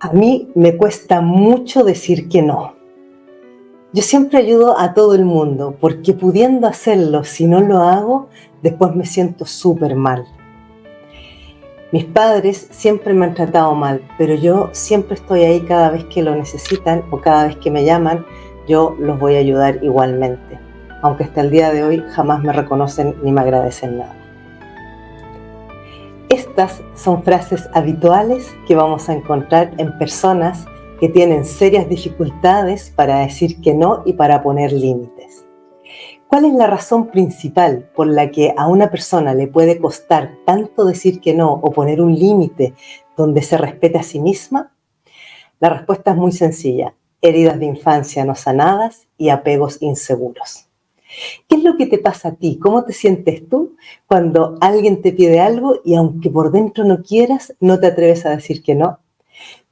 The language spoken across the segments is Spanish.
A mí me cuesta mucho decir que no. Yo siempre ayudo a todo el mundo porque pudiendo hacerlo, si no lo hago, después me siento súper mal. Mis padres siempre me han tratado mal, pero yo siempre estoy ahí cada vez que lo necesitan o cada vez que me llaman, yo los voy a ayudar igualmente. Aunque hasta el día de hoy jamás me reconocen ni me agradecen nada. Estas son frases habituales que vamos a encontrar en personas que tienen serias dificultades para decir que no y para poner límites. ¿Cuál es la razón principal por la que a una persona le puede costar tanto decir que no o poner un límite donde se respete a sí misma? La respuesta es muy sencilla: heridas de infancia no sanadas y apegos inseguros. ¿Qué es lo que te pasa a ti? ¿Cómo te sientes tú cuando alguien te pide algo y aunque por dentro no quieras, no te atreves a decir que no?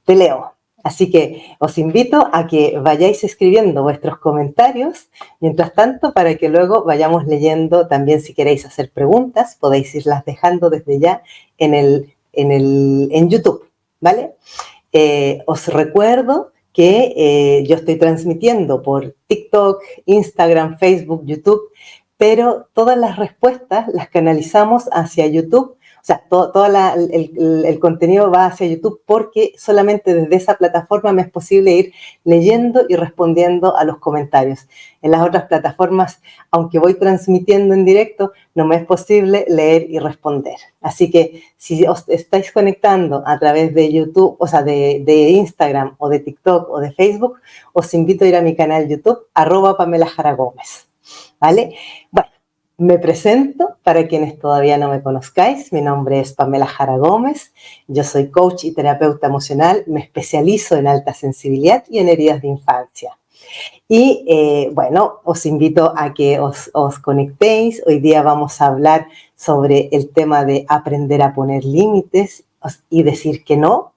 Te leo. Así que os invito a que vayáis escribiendo vuestros comentarios, mientras tanto, para que luego vayamos leyendo. También, si queréis hacer preguntas, podéis irlas dejando desde ya en YouTube, ¿vale? Os recuerdo que yo estoy transmitiendo por TikTok, Instagram, Facebook, YouTube, pero todas las respuestas las canalizamos hacia YouTube. O sea, todo el contenido va hacia YouTube porque solamente desde esa plataforma me es posible ir leyendo y respondiendo a los comentarios. En las otras plataformas, aunque voy transmitiendo en directo, no me es posible leer y responder. Así que si os estáis conectando a través de YouTube, o sea, de Instagram o de TikTok o de Facebook, os invito a ir a mi canal YouTube, @PamelaJaraGómez, ¿vale? Bueno. Me presento para quienes todavía no me conozcáis. Mi nombre es Pamela Jara Gómez. Yo soy coach y terapeuta emocional. Me especializo en alta sensibilidad y en heridas de infancia. Y bueno, os invito a que os conectéis. Hoy día vamos a hablar sobre el tema de aprender a poner límites y decir que no.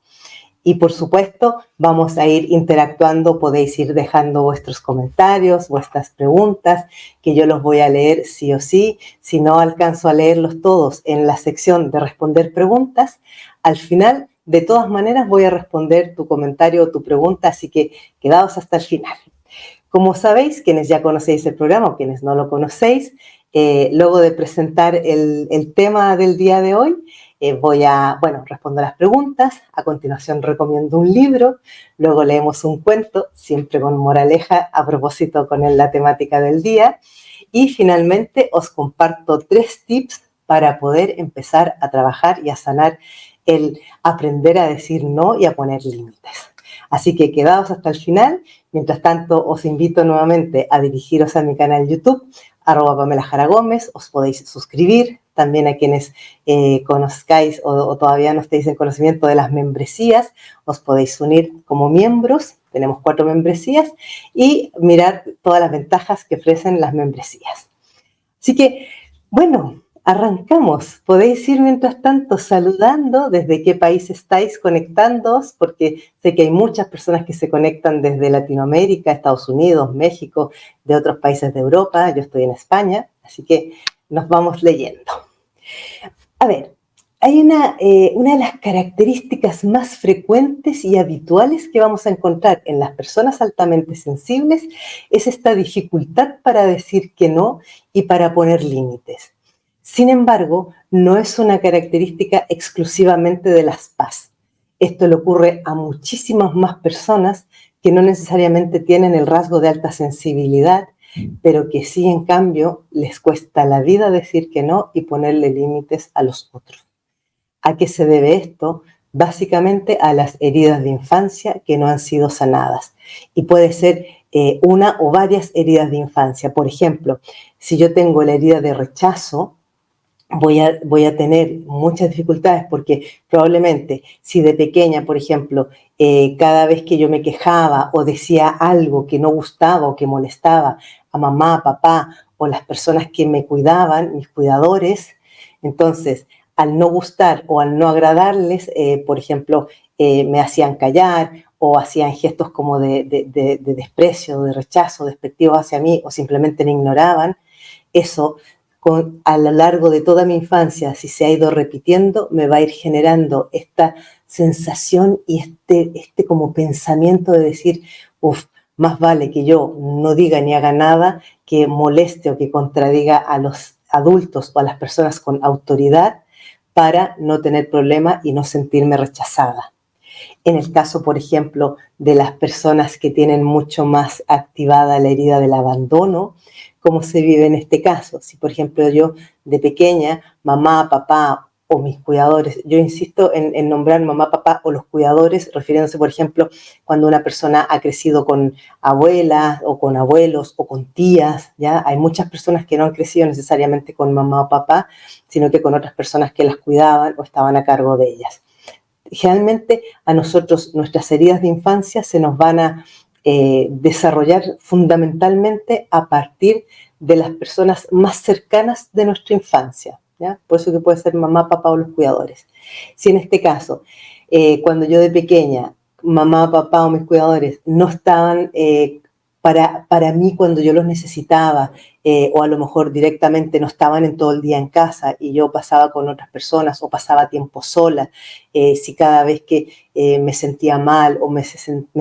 Y por supuesto, vamos a ir interactuando, podéis ir dejando vuestros comentarios, vuestras preguntas, que yo los voy a leer sí o sí. Si no alcanzo a leerlos todos en la sección de responder preguntas, al final, de todas maneras, voy a responder tu comentario o tu pregunta, así que quedaos hasta el final. Como sabéis, quienes ya conocéis el programa o quienes no lo conocéis, luego de presentar el tema del día de hoy, voy a, responder las preguntas. A continuación recomiendo un libro, luego leemos un cuento, siempre con moraleja a propósito con la temática del día, y finalmente os comparto 3 tips para poder empezar a trabajar y a sanar el aprender a decir no y a poner límites. Así que quedaos hasta el final. Mientras tanto, os invito nuevamente a dirigiros a mi canal YouTube, @Pamela Jara Gómez. Os podéis suscribir. También a quienes conozcáis o todavía no estéis en conocimiento de las membresías, os podéis unir como miembros. Tenemos 4 membresías y mirar todas las ventajas que ofrecen las membresías. Así que, bueno, arrancamos. Podéis ir mientras tanto saludando desde qué país estáis conectándoos, porque sé que hay muchas personas que se conectan desde Latinoamérica, Estados Unidos, México, de otros países de Europa. Yo estoy en España, así que nos vamos leyendo. A ver, hay una de las características más frecuentes y habituales que vamos a encontrar en las personas altamente sensibles es esta dificultad para decir que no y para poner límites. Sin embargo, no es una característica exclusivamente de las PAS. Esto le ocurre a muchísimas más personas que no necesariamente tienen el rasgo de alta sensibilidad, pero que sí, en cambio, les cuesta la vida decir que no y ponerle límites a los otros. ¿A qué se debe esto? Básicamente a las heridas de infancia que no han sido sanadas. Y puede ser una o varias heridas de infancia. Por ejemplo, si yo tengo la herida de rechazo, voy a tener muchas dificultades porque probablemente si de pequeña, por ejemplo, cada vez que yo me quejaba o decía algo que no gustaba o que molestaba a mamá, papá o las personas que me cuidaban, mis cuidadores, entonces al no gustar o al no agradarles, por ejemplo, me hacían callar o hacían gestos como de desprecio, de rechazo, despectivo hacia mí o simplemente me ignoraban. Eso a lo largo de toda mi infancia, si se ha ido repitiendo, me va a ir generando esta sensación y este como pensamiento de decir, más vale que yo no diga ni haga nada que moleste o que contradiga a los adultos o a las personas con autoridad para no tener problema y no sentirme rechazada. En el caso, por ejemplo, de las personas que tienen mucho más activada la herida del abandono, ¿cómo se vive en este caso? Si, por ejemplo, yo de pequeña, mamá, papá o mis cuidadores, yo insisto en nombrar mamá, papá o los cuidadores, refiriéndose, por ejemplo, cuando una persona ha crecido con abuelas o con abuelos o con tías, ¿ya? Hay muchas personas que no han crecido necesariamente con mamá o papá, sino que con otras personas que las cuidaban o estaban a cargo de ellas. Generalmente a nosotros nuestras heridas de infancia se nos van a desarrollar fundamentalmente a partir de las personas más cercanas de nuestra infancia, ¿ya? Por eso que puede ser mamá, papá o los cuidadores. Si en este caso, cuando yo de pequeña, mamá, papá o mis cuidadores no estaban para mí cuando yo los necesitaba, o a lo mejor directamente no estaban en todo el día en casa y yo pasaba con otras personas o pasaba tiempo sola, si cada vez que me sentía mal o me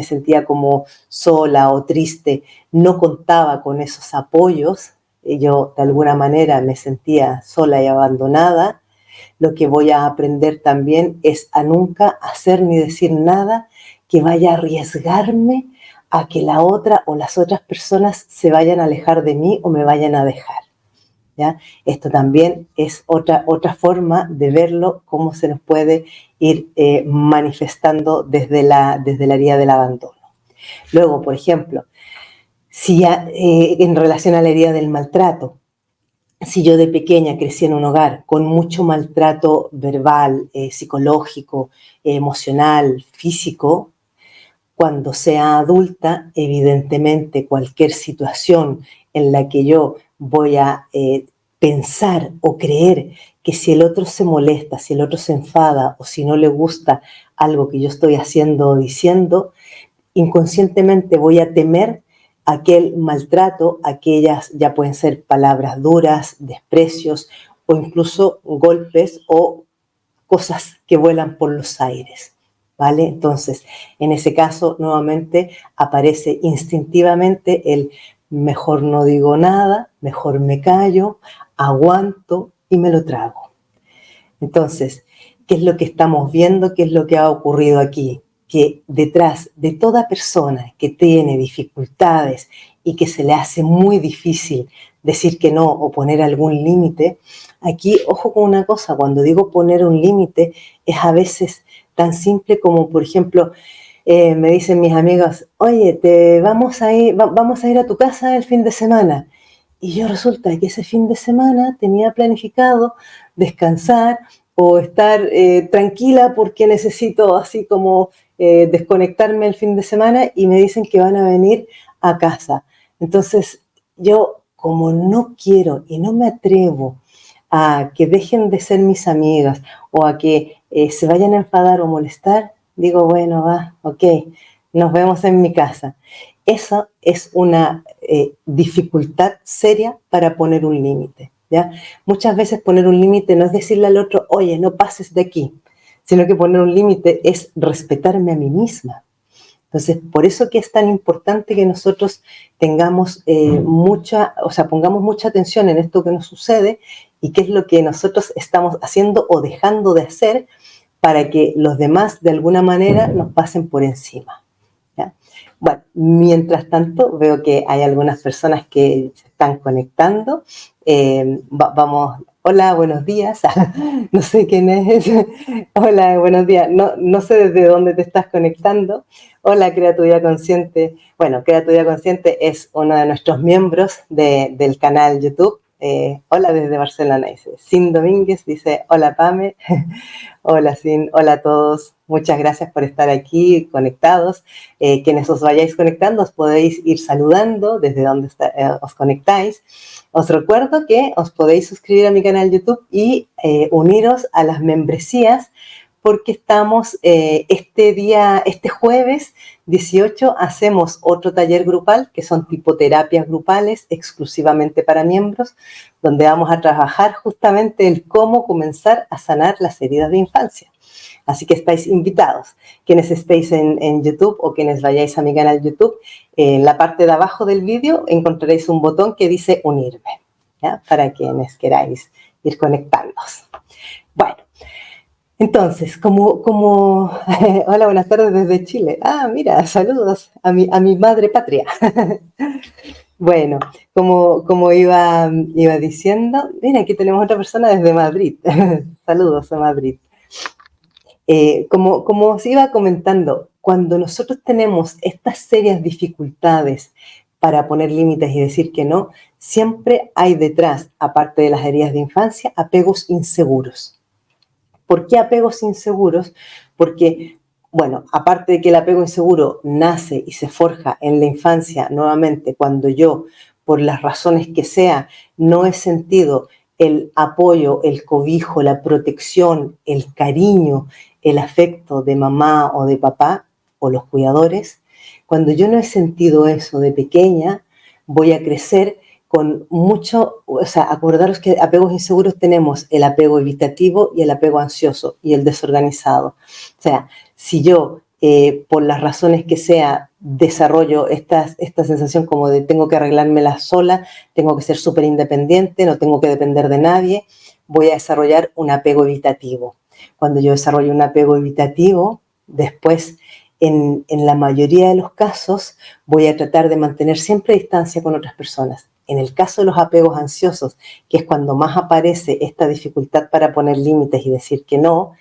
sentía como sola o triste, no contaba con esos apoyos, yo de alguna manera me sentía sola y abandonada, lo que voy a aprender también es a nunca hacer ni decir nada que vaya a arriesgarme a que la otra o las otras personas se vayan a alejar de mí o me vayan a dejar, ¿ya? Esto también es otra forma de verlo, cómo se nos puede ir manifestando desde la herida del abandono. Luego, por ejemplo, si ya, en relación a la herida del maltrato, si yo de pequeña crecí en un hogar con mucho maltrato verbal, psicológico, emocional, físico, cuando sea adulta, evidentemente cualquier situación en la que yo voy a pensar o creer que si el otro se molesta, si el otro se enfada o si no le gusta algo que yo estoy haciendo o diciendo, inconscientemente voy a temer aquel maltrato, aquellas ya pueden ser palabras duras, desprecios o incluso golpes o cosas que vuelan por los aires, ¿vale? Entonces, en ese caso, nuevamente aparece instintivamente el mejor no digo nada, mejor me callo, aguanto y me lo trago. Entonces, ¿qué es lo que estamos viendo? ¿Qué es lo que ha ocurrido aquí? Que detrás de toda persona que tiene dificultades y que se le hace muy difícil decir que no o poner algún límite, aquí, ojo con una cosa, cuando digo poner un límite, es a veces tan simple como, por ejemplo, me dicen mis amigas, oye, vamos a ir a tu casa el fin de semana. Y yo resulta que ese fin de semana tenía planificado descansar o estar tranquila porque necesito así como desconectarme el fin de semana y me dicen que van a venir a casa. Entonces yo como no quiero y no me atrevo a que dejen de ser mis amigas o a que se vayan a enfadar o molestar, digo, bueno, va, ok, nos vemos en mi casa. Esa es una dificultad seria para poner un límite, ¿ya? Muchas veces poner un límite no es decirle al otro, oye, no pases de aquí, sino que poner un límite es respetarme a mí misma. Entonces, por eso que es tan importante que nosotros tengamos pongamos mucha atención en esto que nos sucede y qué es lo que nosotros estamos haciendo o dejando de hacer para que los demás de alguna manera nos pasen por encima, ¿ya? Bueno, mientras tanto veo que hay algunas personas que se están conectando. Vamos, hola, buenos días. No sé quién es. Hola, buenos días. No sé desde dónde te estás conectando. Hola, Crea tu Vida Consciente. Bueno, Crea tu Vida Consciente es uno de nuestros miembros del canal YouTube. Hola desde Barcelona, dice Sin Domínguez, dice hola Pame. Hola Sin, hola a todos. Muchas gracias por estar aquí conectados. Quienes os vayáis conectando, os podéis ir saludando desde donde os conectáis. Os recuerdo que os podéis suscribir a mi canal YouTube y uniros a las membresías, porque estamos este jueves 18 hacemos otro taller grupal, que son tipo terapias grupales exclusivamente para miembros, donde vamos a trabajar justamente el cómo comenzar a sanar las heridas de infancia. Así que estáis invitados. Quienes estéis en YouTube o quienes vayáis a mi canal YouTube, en la parte de abajo del vídeo encontraréis un botón que dice unirme, ¿ya? Para quienes queráis ir conectándoos. Bueno, entonces, hola, buenas tardes desde Chile. Ah, mira, saludos a mi madre patria. Bueno, como iba diciendo, mira, aquí tenemos otra persona desde Madrid. Saludos a Madrid. Como os iba comentando, cuando nosotros tenemos estas serias dificultades para poner límites y decir que no, siempre hay detrás, aparte de las heridas de infancia, apegos inseguros. ¿Por qué apegos inseguros? Porque, bueno, aparte de que el apego inseguro nace y se forja en la infancia, nuevamente, cuando yo, por las razones que sea, no he sentido el apoyo, el cobijo, la protección, el cariño, el afecto de mamá o de papá o los cuidadores, cuando yo no he sentido eso de pequeña, voy a crecer con mucho, o sea, acordaros que apegos inseguros tenemos el apego evitativo y el apego ansioso y el desorganizado. O sea, si yo, por las razones que sea, desarrollo esta sensación como de tengo que arreglármela sola, tengo que ser súper independiente, no tengo que depender de nadie, voy a desarrollar un apego evitativo. Cuando yo desarrollo un apego evitativo, después, en la mayoría de los casos, voy a tratar de mantener siempre distancia con otras personas. En el caso de los apegos ansiosos, que es cuando más aparece esta dificultad para poner límites y decir que no,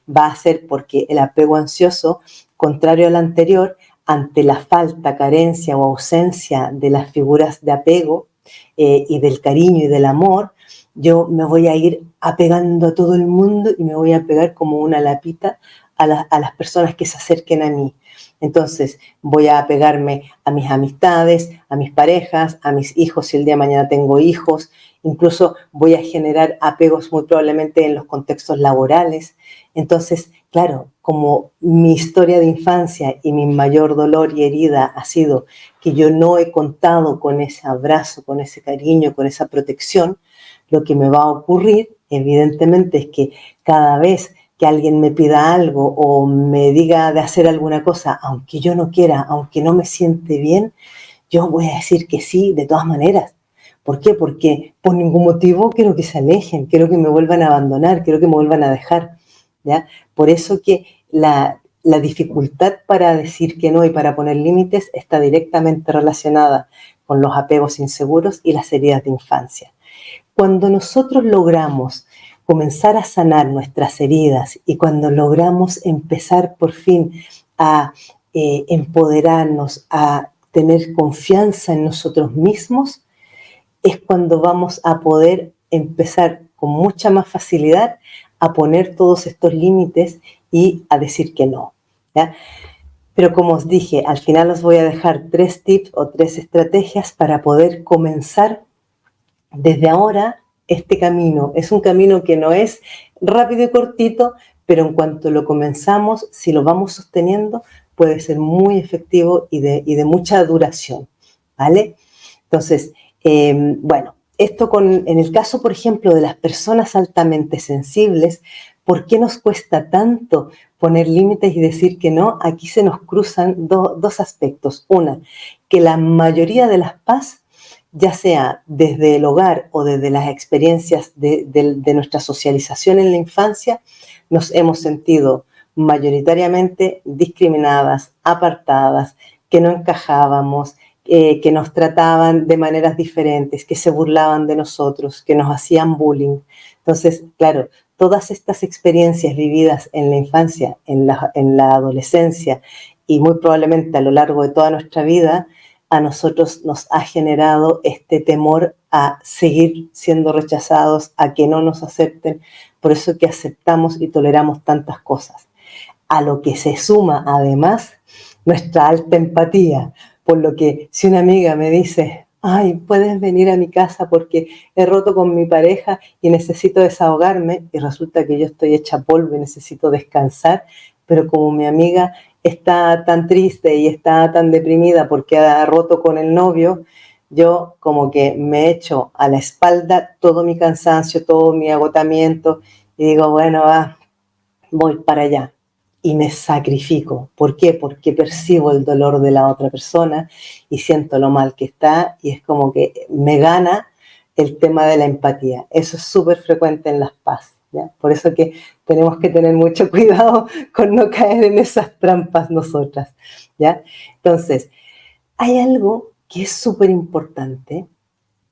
va a ser porque el apego ansioso, contrario al anterior, ante la falta, carencia o ausencia de las figuras de apego y del cariño y del amor, yo me voy a ir apegando a todo el mundo y me voy a pegar como una lapita a las personas que se acerquen a mí. Entonces voy a apegarme a mis amistades, a mis parejas, a mis hijos si el día de mañana tengo hijos, incluso voy a generar apegos muy probablemente en los contextos laborales. Entonces, claro, como mi historia de infancia y mi mayor dolor y herida ha sido que yo no he contado con ese abrazo, con ese cariño, con esa protección, lo que me va a ocurrir, evidentemente, es que cada vez que alguien me pida algo o me diga de hacer alguna cosa, aunque yo no quiera, aunque no me siente bien, yo voy a decir que sí de todas maneras. ¿Por qué? Porque por ningún motivo quiero que se alejen, quiero que me vuelvan a abandonar, quiero que me vuelvan a dejar, ¿ya? Por eso que la dificultad para decir que no y para poner límites está directamente relacionada con los apegos inseguros y las heridas de infancia. Cuando nosotros logramos comenzar a sanar nuestras heridas y cuando logramos empezar por fin a empoderarnos, a tener confianza en nosotros mismos, es cuando vamos a poder empezar con mucha más facilidad a poner todos estos límites y a decir que no, ¿ya? Pero como os dije, al final os voy a dejar 3 tips o 3 estrategias para poder comenzar desde ahora este camino. Es un camino que no es rápido y cortito, pero en cuanto lo comenzamos, si lo vamos sosteniendo, puede ser muy efectivo y de mucha duración, ¿vale? Entonces, bueno, en el caso, por ejemplo, de las personas altamente sensibles, ¿por qué nos cuesta tanto poner límites y decir que no? Aquí se nos cruzan dos aspectos. Una, que la mayoría de las PAS, ya sea desde el hogar o desde las experiencias de nuestra socialización en la infancia, nos hemos sentido mayoritariamente discriminadas, apartadas, que no encajábamos, que nos trataban de maneras diferentes, que se burlaban de nosotros, que nos hacían bullying. Entonces, claro, todas estas experiencias vividas en la infancia, en la adolescencia y muy probablemente a lo largo de toda nuestra vida, a nosotros nos ha generado este temor a seguir siendo rechazados, a que no nos acepten, por eso que aceptamos y toleramos tantas cosas. A lo que se suma además nuestra alta empatía, por lo que si una amiga me dice, ay, puedes venir a mi casa porque he roto con mi pareja y necesito desahogarme, y resulta que yo estoy hecha polvo y necesito descansar, pero como mi amiga está tan triste y está tan deprimida porque ha roto con el novio, yo como que me echo a la espalda todo mi cansancio, todo mi agotamiento y digo, bueno, voy para allá y me sacrifico. ¿Por qué? Porque percibo el dolor de la otra persona y siento lo mal que está y es como que me gana el tema de la empatía. Eso es súper frecuente en las PAS, ¿ya? Por eso que tenemos que tener mucho cuidado con no caer en esas trampas nosotras, ¿ya? Entonces, hay algo que es súper importante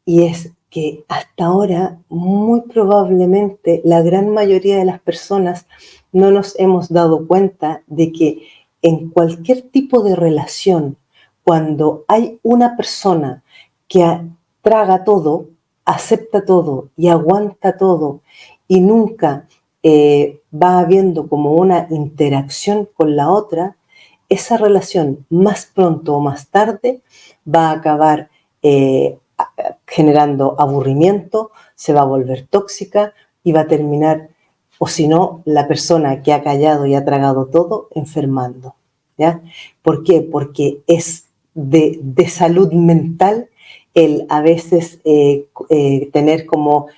y es que hasta ahora muy probablemente la gran mayoría de las personas no nos hemos dado cuenta de que en cualquier tipo de relación, cuando hay una persona que traga todo, acepta todo y aguanta todo y nunca va habiendo como una interacción con la otra, esa relación más pronto o más tarde va a acabar generando aburrimiento, se va a volver tóxica y va a terminar, o si no, la persona que ha callado y ha tragado todo, enfermando, ¿ya? ¿Por qué? Porque es de salud mental el a veces tener como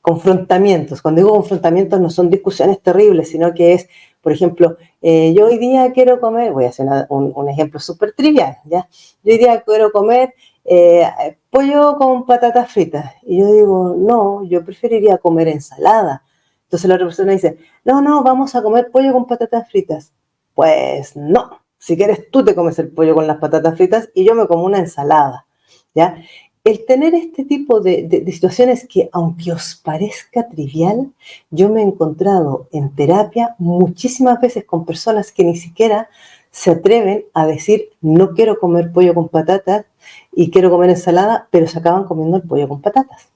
confrontamientos. Cuando digo confrontamientos no son discusiones terribles, sino que es, por ejemplo, yo hoy día quiero comer, voy a hacer un ejemplo súper trivial, ¿ya? Yo hoy día quiero comer eh, pollo con patatas fritas. Y yo digo, no, yo preferiría comer ensalada. Entonces la otra persona dice, no, no, vamos a comer pollo con patatas fritas. Pues no, si quieres tú te comes el pollo con las patatas fritas y yo me como una ensalada, ¿ya? El tener este tipo de situaciones que, aunque os parezca trivial, yo me he encontrado en terapia muchísimas veces con personas que ni siquiera se atreven a decir, no quiero comer pollo con patatas y quiero comer ensalada, pero se acaban comiendo el pollo con patatas.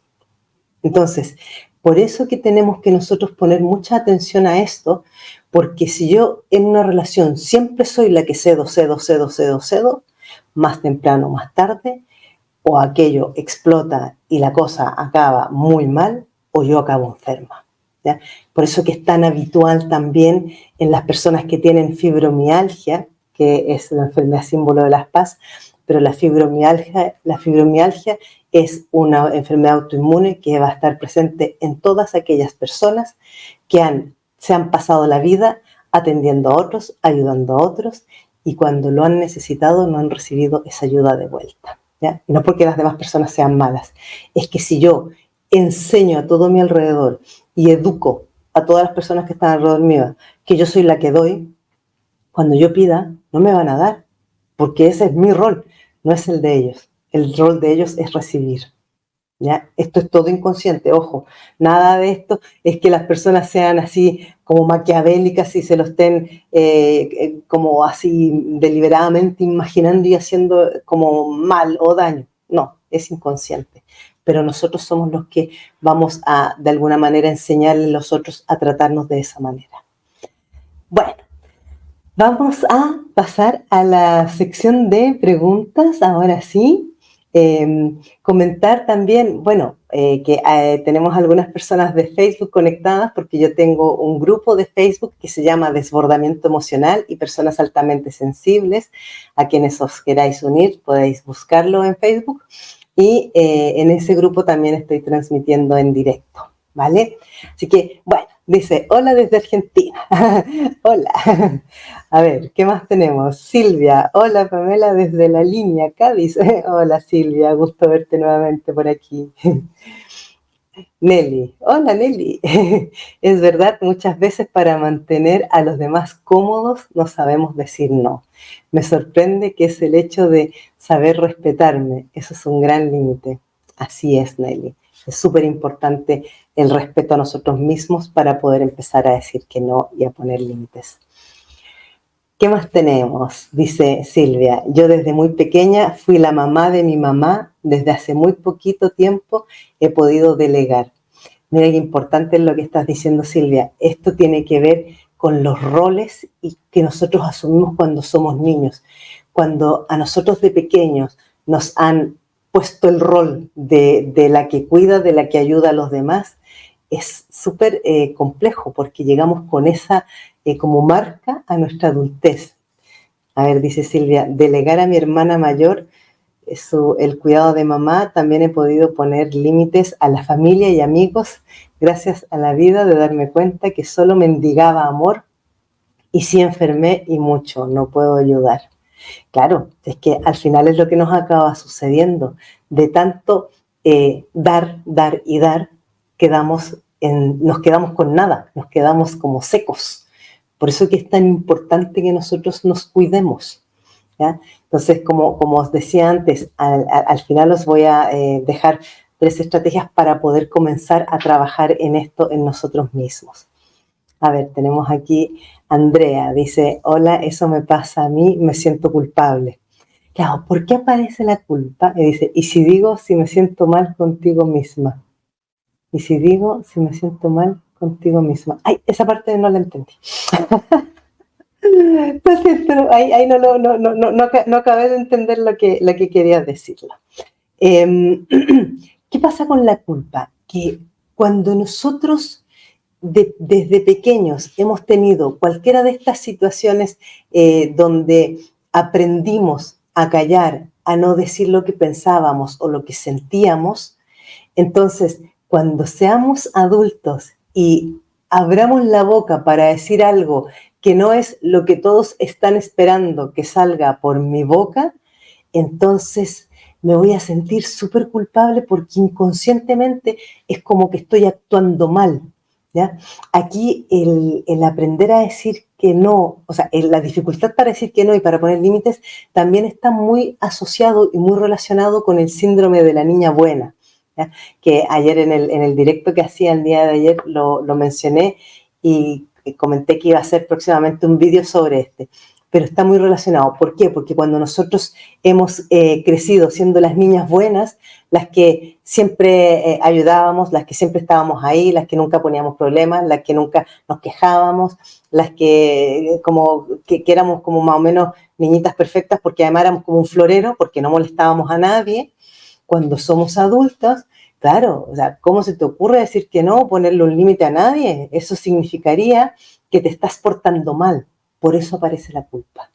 Entonces, por eso que tenemos que nosotros poner mucha atención a esto, porque si yo en una relación siempre soy la que cedo, más temprano o más tarde, o aquello explota y la cosa acaba muy mal, o yo acabo enferma, ¿ya? Por eso que es tan habitual también en las personas que tienen fibromialgia, que es la enfermedad símbolo de las PAS, pero la fibromialgia es una enfermedad autoinmune que va a estar presente en todas aquellas personas que se han pasado la vida atendiendo a otros, ayudando a otros, y cuando lo han necesitado no han recibido esa ayuda de vuelta, ¿ya? Y no porque las demás personas sean malas, es que si yo enseño a todo mi alrededor y educo a todas las personas que están alrededor mío que yo soy la que doy, cuando yo pida, no me van a dar, porque ese es mi rol, no es el de ellos. El rol de ellos es recibir, ¿ya? Esto es todo inconsciente, ojo, nada de esto es que las personas sean así como maquiavélicas y se lo estén como así deliberadamente imaginando y haciendo como mal o daño. No, es inconsciente. Pero nosotros somos los que vamos a, de alguna manera, enseñarle a los otros a tratarnos de esa manera. Bueno, vamos a pasar a la sección de preguntas, ahora sí. Comentar también, bueno, que tenemos algunas personas de Facebook conectadas porque yo tengo un grupo de Facebook que se llama Desbordamiento Emocional y Personas Altamente Sensibles. A quienes os queráis unir podéis buscarlo en Facebook y en ese grupo también estoy transmitiendo en directo, ¿vale? Así que, bueno, dice, hola desde Argentina. Hola. A ver, ¿qué más tenemos? Silvia, hola Pamela desde La Línea, Cádiz. Hola Silvia, gusto verte nuevamente por aquí. Nelly, hola Nelly. Es verdad, muchas veces para mantener a los demás cómodos no sabemos decir no. Me sorprende que es el hecho de saber respetarme. Eso es un gran límite. Así es, Nelly. Es súper importante el respeto a nosotros mismos para poder empezar a decir que no y a poner límites. ¿Qué más tenemos? Dice Silvia, yo desde muy pequeña fui la mamá de mi mamá, desde hace muy poquito tiempo he podido delegar. Mira qué importante es lo que estás diciendo, Silvia. Esto tiene que ver con los roles y que nosotros asumimos cuando somos niños. Cuando a nosotros de pequeños nos han puesto el rol de la que cuida, de la que ayuda a los demás, es súper complejo porque llegamos con esa como marca a nuestra adultez. A ver, dice Silvia, delegar a mi hermana mayor el cuidado de mamá, también he podido poner límites a la familia y amigos gracias a la vida de darme cuenta que solo mendigaba amor y sí enfermé y mucho, no puedo ayudar. Claro, es que al final es lo que nos acaba sucediendo. De tanto dar, dar y dar, nos quedamos con nada, nos quedamos como secos. Por eso que es tan importante que nosotros nos cuidemos, ¿ya? Entonces, como os decía antes, al final os voy a dejar 3 estrategias para poder comenzar a trabajar en esto en nosotros mismos. A ver, tenemos aquí Andrea, dice, hola, eso me pasa a mí, me siento culpable. Claro, ¿por qué aparece la culpa? Y dice, ¿y si digo si me siento mal contigo misma? ¿Y si digo si me siento mal contigo misma? Ay, esa parte no la entendí. Lo siento, ahí no acabé de entender lo que quería decirlo. ¿Qué pasa con la culpa? Que cuando nosotros desde pequeños hemos tenido cualquiera de estas situaciones donde aprendimos a callar, a no decir lo que pensábamos o lo que sentíamos, entonces cuando seamos adultos y abramos la boca para decir algo que no es lo que todos están esperando que salga por mi boca, entonces me voy a sentir súper culpable porque inconscientemente es como que estoy actuando mal, ¿ya? Aquí el aprender a decir que no, o sea, la dificultad para decir que no y para poner límites también está muy asociado y muy relacionado con el síndrome de la niña buena, ¿ya? Que ayer en el directo que hacía el día de ayer lo mencioné y comenté que iba a hacer próximamente un vídeo sobre este. Pero está muy relacionado. ¿Por qué? Porque cuando nosotros hemos crecido siendo las niñas buenas, las que siempre ayudábamos, las que siempre estábamos ahí, las que nunca poníamos problemas, las que nunca nos quejábamos, las que éramos como más o menos niñitas perfectas porque además éramos como un florero, porque no molestábamos a nadie. Cuando somos adultos, claro, o sea, ¿cómo se te ocurre decir que no, ponerle un límite a nadie? Eso significaría que te estás portando mal. Por eso aparece la culpa,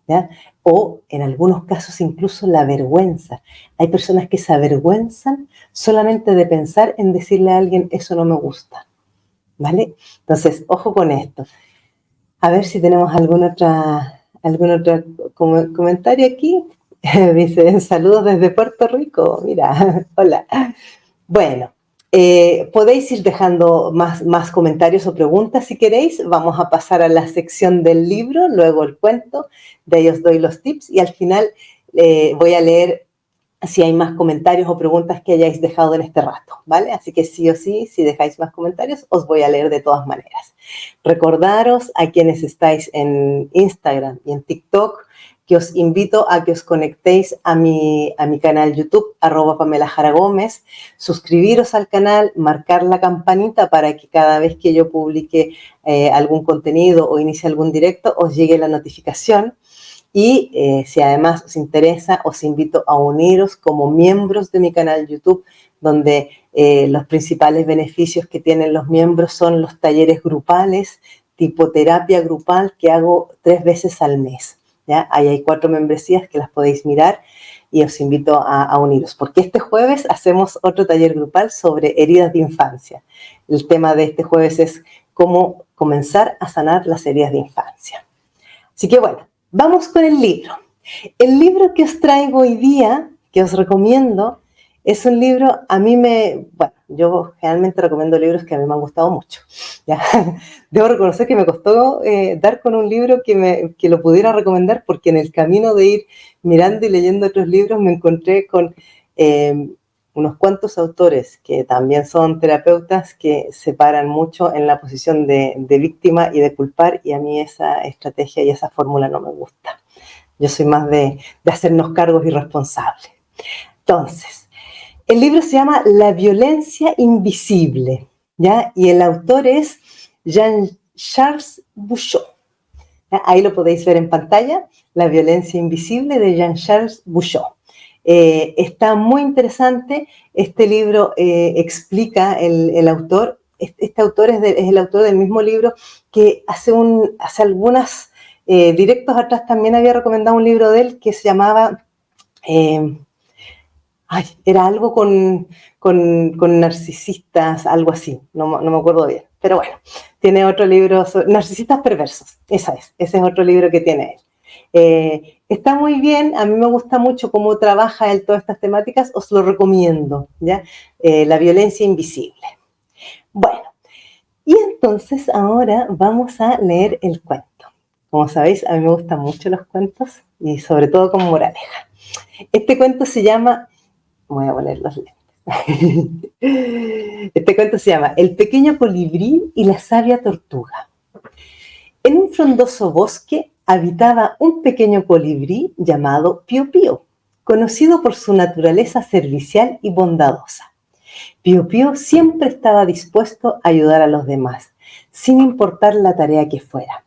¿ya? O en algunos casos incluso la vergüenza. Hay personas que se avergüenzan solamente de pensar en decirle a alguien eso no me gusta, ¿vale? Entonces, ojo con esto. A ver si tenemos algún otro comentario aquí. Dice, saludos desde Puerto Rico. Mira, hola. Bueno, podéis ir dejando más comentarios o preguntas si queréis. Vamos a pasar a la sección del libro, luego el cuento, de ahí os doy los tips y al final voy a leer si hay más comentarios o preguntas que hayáis dejado en este rato, ¿vale? Así que sí o sí, si dejáis más comentarios, os voy a leer de todas maneras. Recordaros a quienes estáis en Instagram y en TikTok que os invito a que os conectéis a mi canal YouTube, @PamelaJaraGómez, suscribiros al canal, marcar la campanita para que cada vez que yo publique algún contenido o inicie algún directo, os llegue la notificación. Y si además os interesa, os invito a uniros como miembros de mi canal YouTube, donde los principales beneficios que tienen los miembros son los talleres grupales, tipo terapia grupal, que hago 3 veces al mes, ¿ya? Ahí hay 4 membresías que las podéis mirar y os invito a uniros, porque este jueves hacemos otro taller grupal sobre heridas de infancia. El tema de este jueves es cómo comenzar a sanar las heridas de infancia. Así que bueno, vamos con el libro. El libro que os traigo hoy día, que os recomiendo, es un libro, bueno, yo generalmente recomiendo libros que a mí me han gustado mucho, ¿ya? Debo reconocer que me costó dar con un libro que lo pudiera recomendar, porque en el camino de ir mirando y leyendo otros libros me encontré con unos cuantos autores que también son terapeutas que se paran mucho en la posición de víctima y de culpar, y a mí esa estrategia y esa fórmula no me gusta. Yo soy más de hacernos cargos irresponsables. Entonces, el libro se llama La violencia invisible, ¿ya? Y el autor es Jean-Charles Bouchot. ¿Ya? Ahí lo podéis ver en pantalla, La violencia invisible de Jean-Charles Bouchot. Está muy interesante. Este libro explica el autor. Este autor es el autor del mismo libro que hace algunas directos atrás también había recomendado un libro de él que se llamaba... era algo con narcisistas, algo así, no me acuerdo bien. Pero bueno, tiene otro libro, Narcisistas Perversos, ese es otro libro que tiene él. Está muy bien, a mí me gusta mucho cómo trabaja él todas estas temáticas, os lo recomiendo, ¿ya? La violencia invisible. Bueno, y entonces ahora vamos a leer el cuento. Como sabéis, a mí me gustan mucho los cuentos y sobre todo con moraleja. Este cuento se llama... Voy a poner los lentes. Este cuento se llama El pequeño colibrí y la sabia tortuga. En un frondoso bosque habitaba un pequeño colibrí llamado Pío Pío, conocido por su naturaleza servicial y bondadosa. Pío Pío siempre estaba dispuesto a ayudar a los demás, sin importar la tarea que fuera.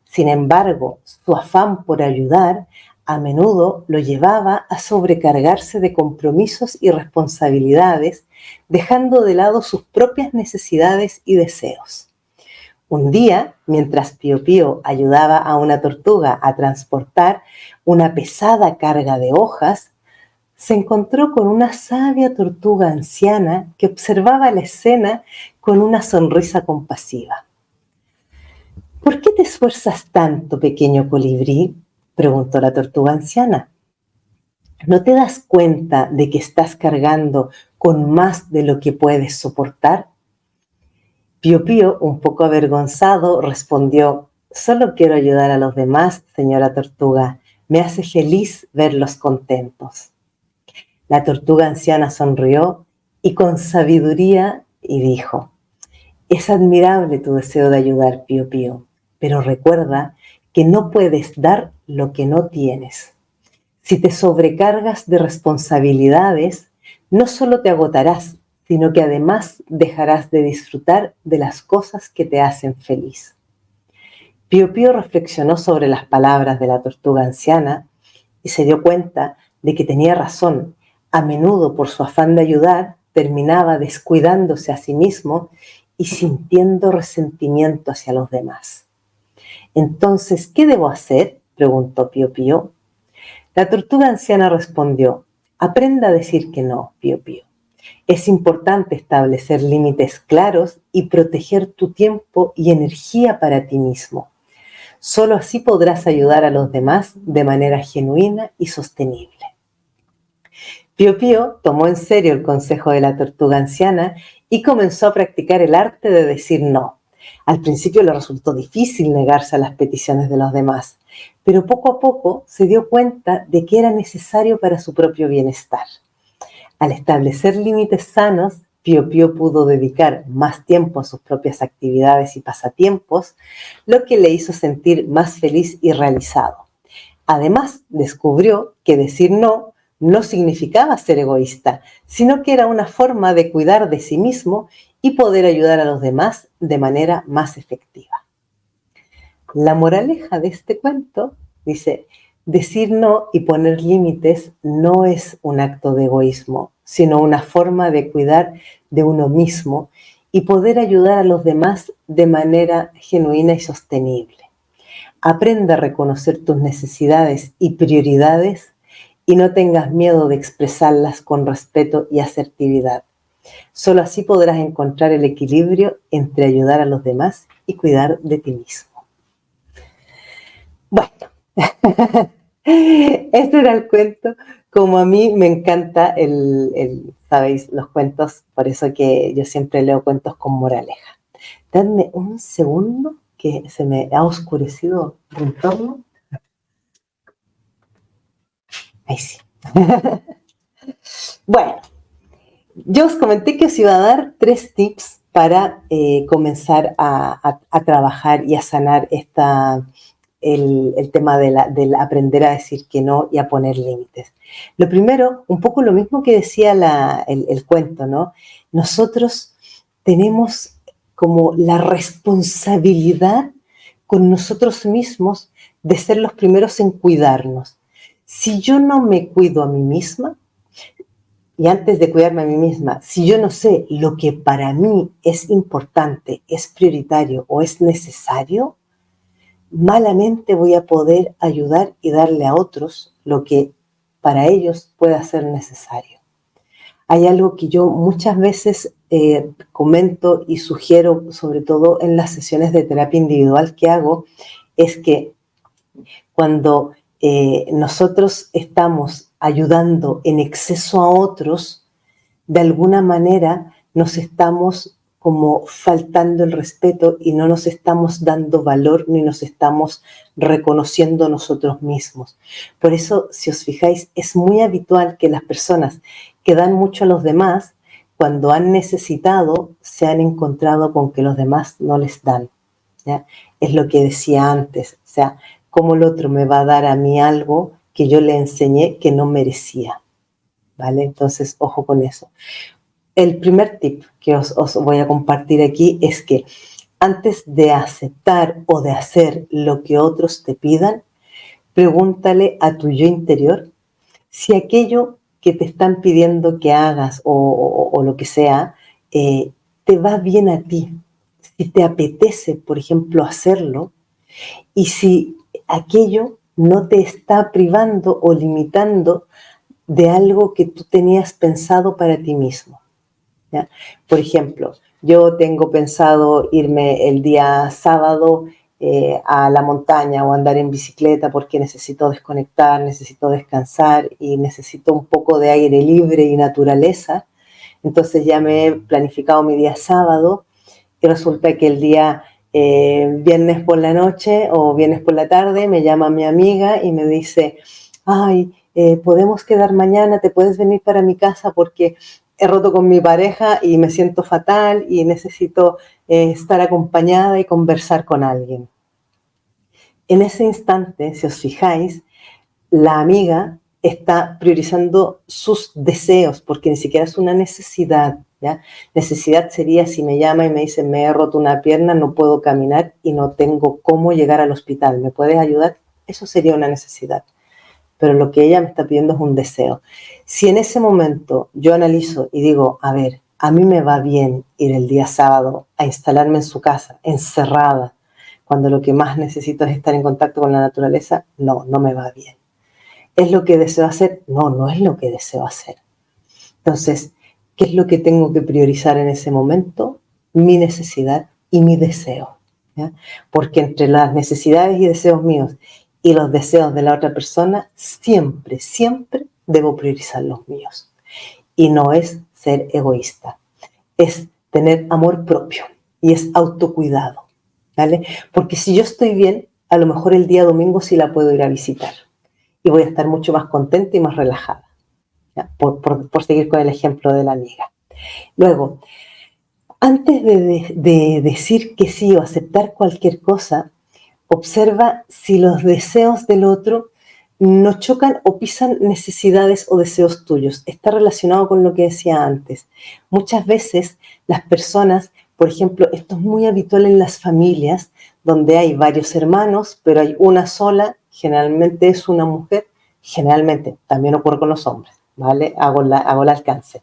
Sin embargo, su afán por ayudar a menudo lo llevaba a sobrecargarse de compromisos y responsabilidades, dejando de lado sus propias necesidades y deseos. Un día, mientras Pío Pío ayudaba a una tortuga a transportar una pesada carga de hojas, se encontró con una sabia tortuga anciana que observaba la escena con una sonrisa compasiva. ¿Por qué te esfuerzas tanto, pequeño colibrí?, preguntó la tortuga anciana. ¿No te das cuenta de que estás cargando con más de lo que puedes soportar? Pío Pío, un poco avergonzado, respondió: solo quiero ayudar a los demás, señora tortuga. Me hace feliz verlos contentos. La tortuga anciana sonrió y con sabiduría y dijo: es admirable tu deseo de ayudar, Pío Pío, pero recuerda que no puedes dar lo que no tienes. Si te sobrecargas de responsabilidades, no solo te agotarás, sino que además dejarás de disfrutar de las cosas que te hacen feliz. Pío Pío reflexionó sobre las palabras de la tortuga anciana y se dio cuenta de que tenía razón. A menudo, por su afán de ayudar, terminaba descuidándose a sí mismo y sintiendo resentimiento hacia los demás. Entonces, ¿qué debo hacer?, preguntó Pío Pío. La tortuga anciana respondió: aprenda a decir que no, Pío Pío. Es importante establecer límites claros y proteger tu tiempo y energía para ti mismo. Solo así podrás ayudar a los demás de manera genuina y sostenible. Pío Pío tomó en serio el consejo de la tortuga anciana y comenzó a practicar el arte de decir no. Al principio le resultó difícil negarse a las peticiones de los demás, pero poco a poco se dio cuenta de que era necesario para su propio bienestar. Al establecer límites sanos, Pío Pío pudo dedicar más tiempo a sus propias actividades y pasatiempos, lo que le hizo sentir más feliz y realizado. Además, descubrió que decir no significaba ser egoísta, sino que era una forma de cuidar de sí mismo y poder ayudar a los demás de manera más efectiva. La moraleja de este cuento dice: decir no y poner límites no es un acto de egoísmo, sino una forma de cuidar de uno mismo y poder ayudar a los demás de manera genuina y sostenible. Aprende a reconocer tus necesidades y prioridades y no tengas miedo de expresarlas con respeto y asertividad. Solo así podrás encontrar el equilibrio entre ayudar a los demás y cuidar de ti mismo. Bueno, este era el cuento. Como a mí me encanta ¿sabéis? Los cuentos, por eso que yo siempre leo cuentos con moraleja. Dadme un segundo que se me ha oscurecido el entorno. Ahí sí. Bueno, yo os comenté que os iba a dar 3 tips para comenzar a trabajar y a sanar el tema del aprender a decir que no y a poner límites. Lo primero, un poco lo mismo que decía el cuento, ¿no? Nosotros tenemos como la responsabilidad con nosotros mismos de ser los primeros en cuidarnos. Si yo no me cuido a mí misma, y antes de cuidarme a mí misma, si yo no sé lo que para mí es importante, es prioritario o es necesario, malamente voy a poder ayudar y darle a otros lo que para ellos pueda ser necesario. Hay algo que yo muchas veces comento y sugiero, sobre todo en las sesiones de terapia individual que hago, es que cuando nosotros estamos ayudando en exceso a otros, de alguna manera nos estamos como faltando el respeto y no nos estamos dando valor ni nos estamos reconociendo nosotros mismos. Por eso, si os fijáis, es muy habitual que las personas que dan mucho a los demás, cuando han necesitado, se han encontrado con que los demás no les dan, ¿ya? Es lo que decía antes, o sea, ¿cómo el otro me va a dar a mí algo que yo le enseñé que no merecía? ¿Vale? Entonces, ojo con eso. El primer tip que os voy a compartir aquí es que antes de aceptar o de hacer lo que otros te pidan, pregúntale a tu yo interior si aquello que te están pidiendo que hagas o lo que sea, te va bien a ti, si te apetece, por ejemplo, hacerlo, y si aquello no te está privando o limitando de algo que tú tenías pensado para ti mismo, ¿ya? Por ejemplo, yo tengo pensado irme el día sábado a la montaña o andar en bicicleta porque necesito desconectar, necesito descansar y necesito un poco de aire libre y naturaleza. Entonces ya me he planificado mi día sábado y resulta que el día viernes por la noche o viernes por la tarde me llama mi amiga y me dice, ay, podemos quedar mañana, te puedes venir para mi casa porque he roto con mi pareja y me siento fatal y necesito estar acompañada y conversar con alguien. En ese instante, si os fijáis, la amiga está priorizando sus deseos, porque ni siquiera es una necesidad, ¿ya? Necesidad sería si me llama y me dice, me he roto una pierna, no puedo caminar y no tengo cómo llegar al hospital, ¿me puedes ayudar? Eso sería una necesidad. Pero lo que ella me está pidiendo es un deseo. Si en ese momento yo analizo y digo, a ver, a mí me va bien ir el día sábado a instalarme en su casa, encerrada, cuando lo que más necesito es estar en contacto con la naturaleza, no, no me va bien. ¿Es lo que deseo hacer? No, no es lo que deseo hacer. Entonces, ¿qué es lo que tengo que priorizar en ese momento? Mi necesidad y mi deseo, ¿ya? Porque entre las necesidades y deseos míos y los deseos de la otra persona, siempre, siempre debo priorizar los míos. Y no es ser egoísta, es tener amor propio y es autocuidado, ¿vale? Porque si yo estoy bien, a lo mejor el día domingo sí la puedo ir a visitar y voy a estar mucho más contenta y más relajada, ¿ya? Por seguir con el ejemplo de la amiga. Luego, antes de decir que sí o aceptar cualquier cosa, observa si los deseos del otro no chocan o pisan necesidades o deseos tuyos. Está relacionado con lo que decía antes. Muchas veces las personas, por ejemplo, esto es muy habitual en las familias, donde hay varios hermanos, pero hay una sola, generalmente es una mujer, generalmente, también ocurre con los hombres, ¿vale? Hago el alcance.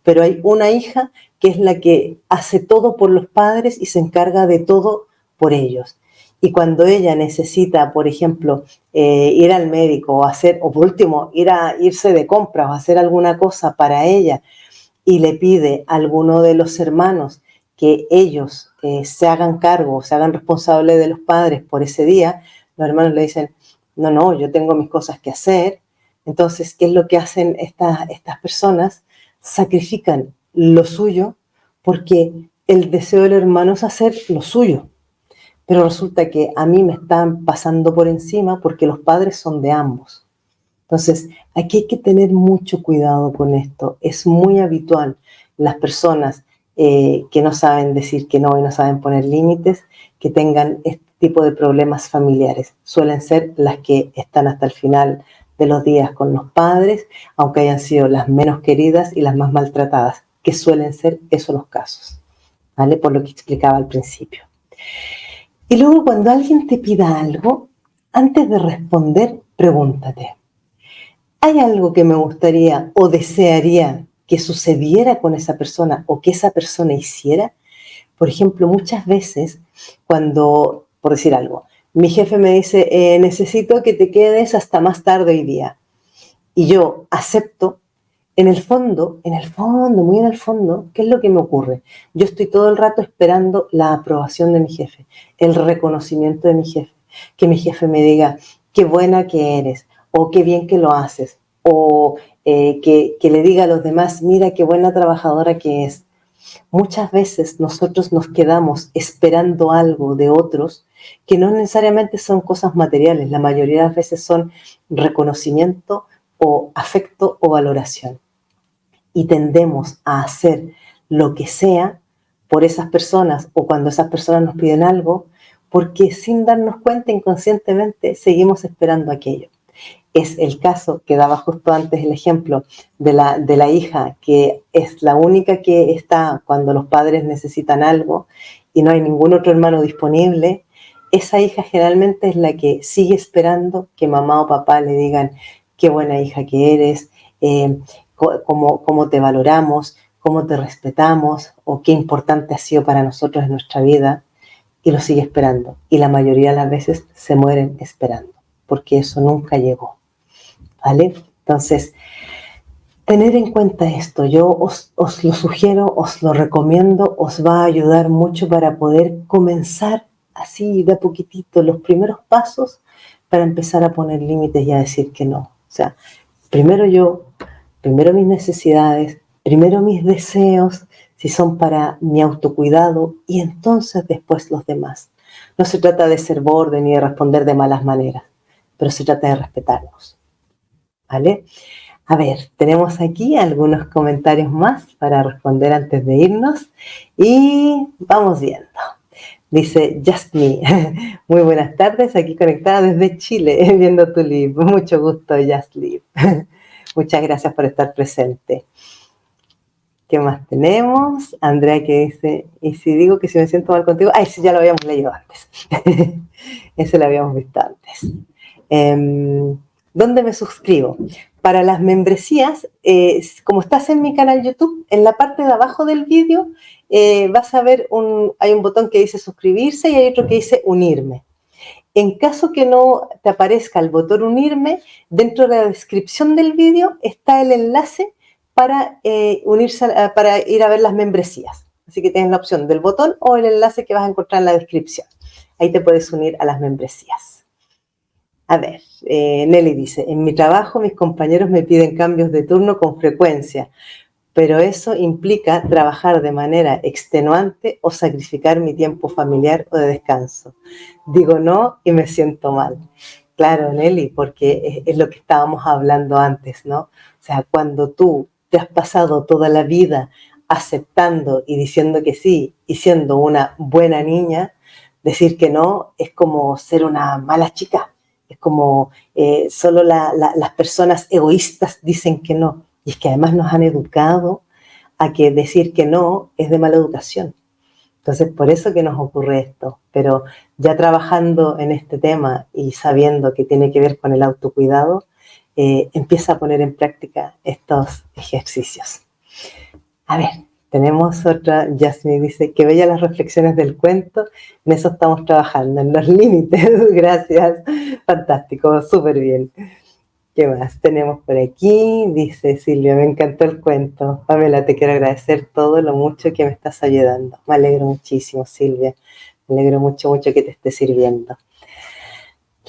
Pero hay una hija que es la que hace todo por los padres y se encarga de todo por ellos. Y cuando ella necesita, por ejemplo, ir al médico o hacer, o por último, irse de compras o hacer alguna cosa para ella y le pide a alguno de los hermanos que ellos se hagan cargo, se hagan responsables de los padres por ese día, los hermanos le dicen, no, no, yo tengo mis cosas que hacer. Entonces, ¿qué es lo que hacen estas personas? Sacrifican lo suyo porque el deseo del hermano es hacer lo suyo. Pero resulta que a mí me están pasando por encima porque los padres son de ambos. Entonces, aquí hay que tener mucho cuidado con esto. Es muy habitual las personas que no saben decir que no y no saben poner límites, que tengan este tipo de problemas familiares. Suelen ser las que están hasta el final de los días con los padres, aunque hayan sido las menos queridas y las más maltratadas, que suelen ser esos los casos, ¿vale? Por lo que explicaba al principio. Y luego cuando alguien te pida algo, antes de responder, pregúntate, ¿hay algo que me gustaría o desearía que sucediera con esa persona o que esa persona hiciera? Por ejemplo, muchas veces cuando, por decir algo, mi jefe me dice, necesito que te quedes hasta más tarde hoy día. Y yo acepto, muy en el fondo, ¿qué es lo que me ocurre? Yo estoy todo el rato esperando la aprobación de mi jefe, el reconocimiento de mi jefe, que mi jefe me diga, qué buena que eres, o qué bien que lo haces, o que le diga a los demás, mira qué buena trabajadora que es. Muchas veces nosotros nos quedamos esperando algo de otros que no necesariamente son cosas materiales, la mayoría de las veces son reconocimiento o afecto o valoración. Y tendemos a hacer lo que sea por esas personas o cuando esas personas nos piden algo, porque sin darnos cuenta inconscientemente seguimos esperando aquello. Es el caso que daba justo antes el ejemplo de la hija, que es la única que está cuando los padres necesitan algo y no hay ningún otro hermano disponible. Esa hija generalmente es la que sigue esperando que mamá o papá le digan qué buena hija que eres, cómo te valoramos, cómo te respetamos o qué importante ha sido para nosotros en nuestra vida, y lo sigue esperando. Y la mayoría de las veces se mueren esperando, porque eso nunca llegó. ¿Vale? Entonces, tener en cuenta esto, yo os lo sugiero, os lo recomiendo, os va a ayudar mucho para poder comenzar así de a poquitito los primeros pasos para empezar a poner límites y a decir que no. O sea, primero yo, primero mis necesidades, primero mis deseos, si son para mi autocuidado, y entonces después los demás. No se trata de ser borde ni de responder de malas maneras, pero se trata de respetarnos. ¿Vale? A ver, tenemos aquí algunos comentarios más para responder antes de irnos y vamos viendo. Dice Just Me, muy buenas tardes, aquí conectada desde Chile, viendo tu live. Mucho gusto, Just Live. Muchas gracias por estar presente. ¿Qué más tenemos? Andrea que dice, y si digo que si me siento mal contigo, sí, ya lo habíamos leído antes. Ese lo habíamos visto antes. ¿Dónde me suscribo? Para las membresías, como estás en mi canal YouTube, en la parte de abajo del vídeo vas a ver hay un botón que dice suscribirse y hay otro que dice unirme. En caso que no te aparezca el botón unirme, dentro de la descripción del vídeo está el enlace para unirse, para ir a ver las membresías. Así que tienes la opción del botón o el enlace que vas a encontrar en la descripción. Ahí te puedes unir a las membresías. A ver, Nelly dice, en mi trabajo mis compañeros me piden cambios de turno con frecuencia, pero eso implica trabajar de manera extenuante o sacrificar mi tiempo familiar o de descanso. Digo no y me siento mal. Claro, Nelly, porque es lo que estábamos hablando antes, ¿no? O sea, cuando tú te has pasado toda la vida aceptando y diciendo que sí y siendo una buena niña, decir que no es como ser una mala chica. Es como solo las personas egoístas dicen que no. Y es que además nos han educado a que decir que no es de mala educación. Entonces, por eso que nos ocurre esto. Pero ya trabajando en este tema y sabiendo que tiene que ver con el autocuidado, empieza a poner en práctica estos ejercicios. A ver, tenemos otra, Jasmine dice, que bella las reflexiones del cuento, en eso estamos trabajando, en los límites, gracias, fantástico, súper bien. ¿Qué más tenemos por aquí? Dice Silvia, me encantó el cuento. Pamela, te quiero agradecer todo lo mucho que me estás ayudando. Me alegro muchísimo, Silvia, me alegro mucho que te esté sirviendo.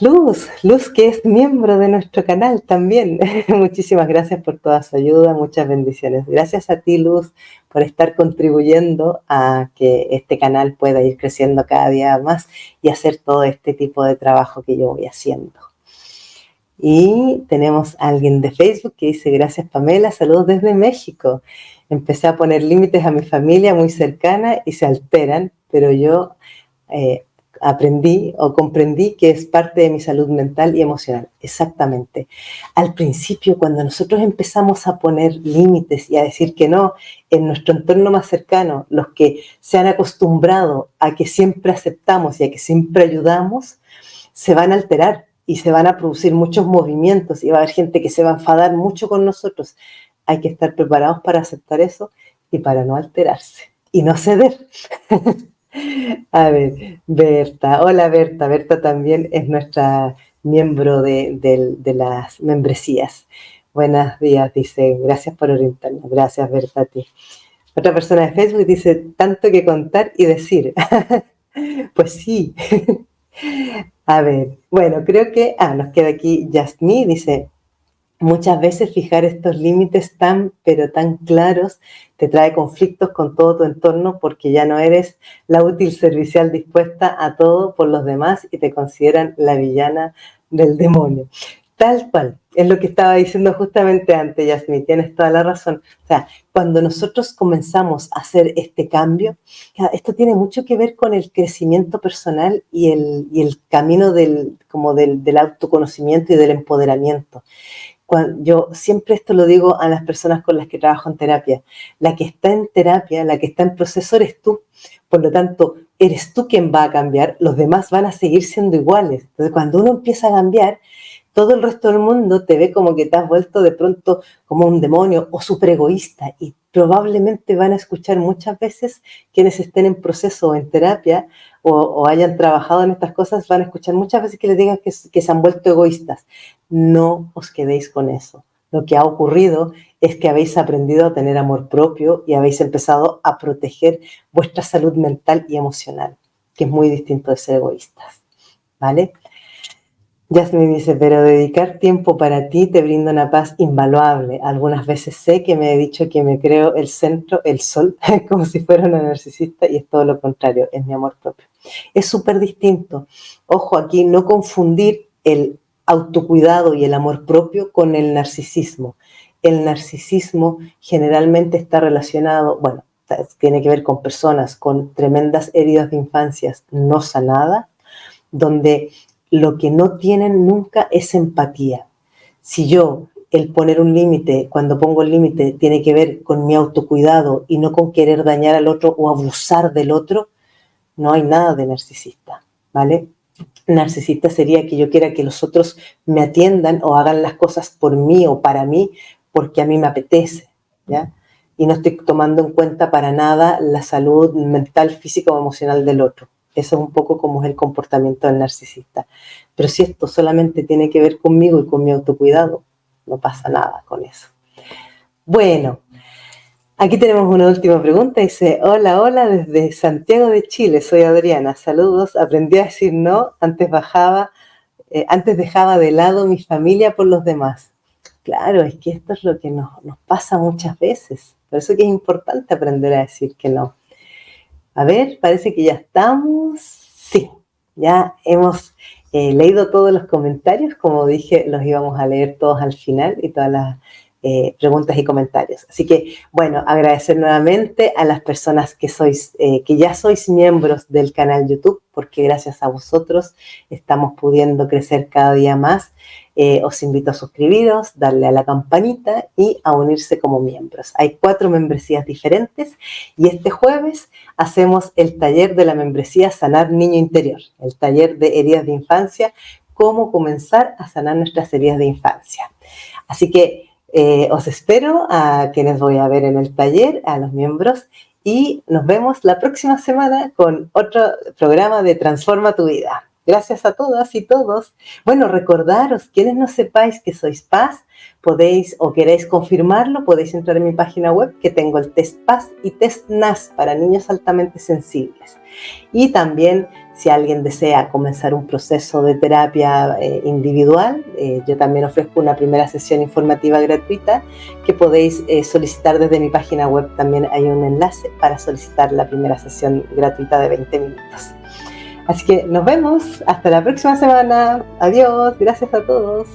Luz que es miembro de nuestro canal también. Muchísimas gracias por toda su ayuda, muchas bendiciones. Gracias a ti, Luz, por estar contribuyendo a que este canal pueda ir creciendo cada día más y hacer todo este tipo de trabajo que yo voy haciendo. Y tenemos a alguien de Facebook que dice, gracias Pamela, saludos desde México. Empecé a poner límites a mi familia muy cercana y se alteran, pero yo aprendí o comprendí que es parte de mi salud mental y emocional. Exactamente. Al principio, cuando nosotros empezamos a poner límites y a decir que no, en nuestro entorno más cercano, los que se han acostumbrado a que siempre aceptamos y a que siempre ayudamos, se van a alterar y se van a producir muchos movimientos y va a haber gente que se va a enfadar mucho con nosotros. Hay que estar preparados para aceptar eso y para no alterarse y no ceder. A ver, Berta. Hola, Berta. Berta también es nuestra miembro de las membresías. Buenos días, dice. Gracias por orientarnos. Gracias, Berta, a ti. Otra persona de Facebook dice, tanto que contar y decir. Pues sí. A ver, bueno, creo que, nos queda aquí Jasmine, dice, muchas veces fijar estos límites pero tan claros, te trae conflictos con todo tu entorno porque ya no eres la útil servicial dispuesta a todo por los demás y te consideran la villana del demonio. Tal cual, es lo que estaba diciendo justamente antes, Yasmin, tienes toda la razón. O sea, cuando nosotros comenzamos a hacer este cambio, esto tiene mucho que ver con el crecimiento personal y el camino del autoconocimiento y del empoderamiento. Yo siempre esto lo digo a las personas con las que trabajo en terapia. La que está en terapia, la que está en proceso eres tú. Por lo tanto, eres tú quien va a cambiar, los demás van a seguir siendo iguales. Entonces, cuando uno empieza a cambiar, todo el resto del mundo te ve como que te has vuelto de pronto como un demonio o súper egoísta y probablemente van a escuchar muchas veces quienes estén en proceso o en terapia o hayan trabajado en estas cosas, van a escuchar muchas veces que les digan que se han vuelto egoístas. No os quedéis con eso. Lo que ha ocurrido es que habéis aprendido a tener amor propio y habéis empezado a proteger vuestra salud mental y emocional, que es muy distinto de ser egoístas, ¿vale? Jasmine dice, pero dedicar tiempo para ti te brinda una paz invaluable. Algunas veces sé que me he dicho que me creo el centro, el sol, como si fuera una narcisista y es todo lo contrario, es mi amor propio. Es súper distinto. Ojo aquí, no confundir el autocuidado y el amor propio con el narcisismo. El narcisismo generalmente está relacionado, bueno, tiene que ver con personas con tremendas heridas de infancias no sanadas, donde lo que no tienen nunca es empatía. Si yo, el poner un límite, cuando pongo el límite, tiene que ver con mi autocuidado y no con querer dañar al otro o abusar del otro, no hay nada de narcisista, ¿vale? Narcisista sería que yo quiera que los otros me atiendan o hagan las cosas por mí o para mí porque a mí me apetece, ¿ya? Y no estoy tomando en cuenta para nada la salud mental, física o emocional del otro. Eso es un poco como es el comportamiento del narcisista. Pero si esto solamente tiene que ver conmigo y con mi autocuidado, no pasa nada con eso. Bueno, aquí tenemos una última pregunta. Dice, hola, desde Santiago de Chile, soy Adriana. Saludos, aprendí a decir no, antes dejaba de lado mi familia por los demás. Claro, es que esto es lo que nos pasa muchas veces. Por eso que es importante aprender a decir que no. A ver, parece que ya estamos. Sí, ya hemos leído todos los comentarios. Como dije, los íbamos a leer todos al final y todas las preguntas y comentarios. Así que, bueno, agradecer nuevamente a las personas que ya sois miembros del canal YouTube, porque gracias a vosotros estamos pudiendo crecer cada día más. Os invito a suscribiros, darle a la campanita y a unirse como miembros. Hay 4 membresías diferentes y este jueves hacemos el taller de la membresía Sanar Niño Interior, el taller de heridas de infancia, cómo comenzar a sanar nuestras heridas de infancia. Así que os espero a quienes voy a ver en el taller, a los miembros, y nos vemos la próxima semana con otro programa de Transforma tu Vida. Gracias a todas y todos. Bueno, recordaros, quienes no sepáis que sois Paz, podéis o queréis confirmarlo, podéis entrar en mi página web que tengo el test Paz y test NAS para niños altamente sensibles. Y también, si alguien desea comenzar un proceso de terapia individual, yo también ofrezco una primera sesión informativa gratuita que podéis solicitar desde mi página web. También hay un enlace para solicitar la primera sesión gratuita de 20 minutos. Así que nos vemos hasta la próxima semana. Adiós, gracias a todos.